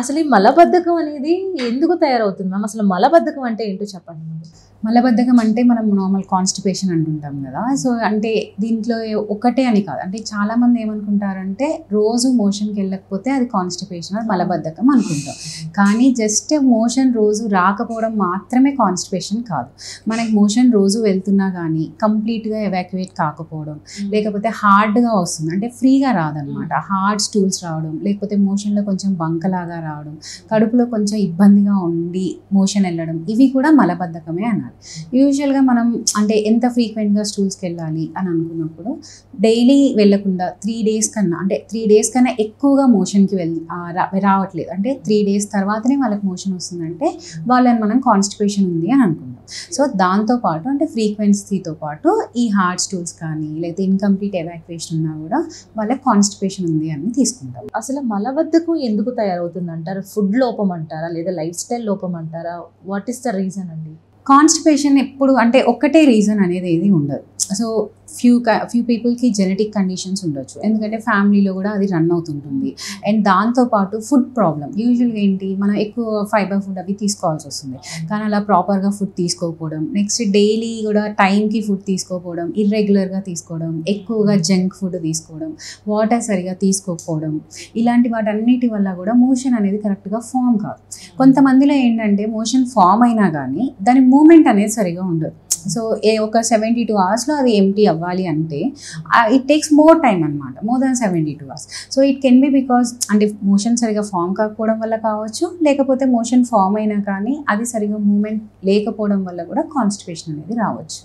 అసలు ఈ మలబద్ధకం అనేది ఎందుకు తయారవుతుంది మ్యామ్? అసలు మలబద్ధకం అంటే ఏంటో చెప్పండి ముందు. మలబద్ధకం అంటే మనం నార్మల్ కాన్స్టిపేషన్ అంటుంటాం కదా. సో అంటే దీంట్లో ఒకటే అని కాదు, అంటే చాలామంది ఏమనుకుంటారంటే రోజు మోషన్కి వెళ్ళకపోతే అది కాన్స్టిపేషన్, అది మలబద్ధకం అనుకుంటాం. కానీ జస్ట్ మోషన్ రోజు రాకపోవడం మాత్రమే కాన్స్టిపేషన్ కాదు. మనకి మోషన్ రోజు వెళ్తున్నా కానీ కంప్లీట్గా ఎవాక్యుయేట్ కాకపోవడం, లేకపోతే హార్డ్గా వస్తుంది అంటే ఫ్రీగా రాదనమాట, హార్డ్ స్టూల్స్ రావడం, లేకపోతే మోషన్లో కొంచెం బంకలాగా రావడం, కడుపులో కొంచెం ఇబ్బందిగా ఉండి మోషన్ వెళ్ళడం, ఇవి కూడా మలబద్ధకమే అన్నారు. యూజువల్గా మనం అంటే ఎంత ఫ్రీక్వెంట్గా స్టూల్స్కి వెళ్ళాలి అని అనుకున్నప్పుడు డైలీ వెళ్ళకుండా 3 days కన్నా, అంటే 3 days కన్నా ఎక్కువగా మోషన్కి రావట్లేదు అంటే 3 days తర్వాతనే వాళ్ళకి మోషన్ వస్తుందంటే వాళ్ళని మనం కాన్స్టిపేషన్ ఉంది అని అనుకుంటాం. సో దాంతోపాటు అంటే ఫ్రీక్వెన్సీతో పాటు ఈ హార్డ్ స్టూల్స్ కానీ లేకపోతే ఇన్కంప్లీట్ ఎవాక్యుయేషన్ ఉన్నా కూడా వాళ్ళకి కాన్స్టిపేషన్ ఉంది అని తీసుకుంటాం. అసలు మలబద్ధకం ఎందుకు తయారవుతుంది అంటారు? ఫుడ్ లోపం అంటారా, లేదా లైఫ్ స్టైల్ లోపం అంటారా? వాట్ ఈస్ ద రీజన్ అండి? కాన్స్టిపేషన్ ఎప్పుడు అంటే ఒక్కటే రీజన్ అనేది ఏది ఉండదు. సో ఫ్యూ పీపుల్కి జెనెటిక్ కండిషన్స్ ఉండొచ్చు, ఎందుకంటే ఫ్యామిలీలో కూడా అది రన్ అవుతుంటుంది. అండ్ దాంతోపాటు ఫుడ్ ప్రాబ్లం, యూజువల్గా ఏంటి మనం ఎక్కువ ఫైబర్ ఫుడ్ అవి తీసుకోవాల్సి వస్తుంది, కానీ అలా ప్రాపర్గా ఫుడ్ తీసుకోకపోవడం, నెక్స్ట్ డైలీ కూడా టైంకి ఫుడ్ తీసుకోకపోవడం, ఇర్రెగ్యులర్గా తీసుకోవడం, ఎక్కువగా జంక్ ఫుడ్ తీసుకోవడం, వాటర్ సరిగా తీసుకోకపోవడం, ఇలాంటి వాటన్నిటి వల్ల కూడా మోషన్ అనేది కరెక్ట్గా ఫామ్ కాదు. కొంతమందిలో ఏంటంటే మోషన్ ఫామ్ అయినా కానీ దాని మూమెంట్ అనేది సరిగా ఉండదు. సో ఒక 72 hours అది ఎంటీ అవ్వాలి అంటే ఇట్ టేక్స్ మోర్ టైమ్ అనమాట, more than 72 hours. So it can be because అంటే మోషన్ సరిగా ఫామ్ కాకపోవడం వల్ల కావచ్చు, లేకపోతే మోషన్ ఫామ్ అయినా కానీ అది సరిగా మూమెంట్ లేకపోవడం వల్ల కూడా కాన్స్టిపేషన్ అనేది రావచ్చు.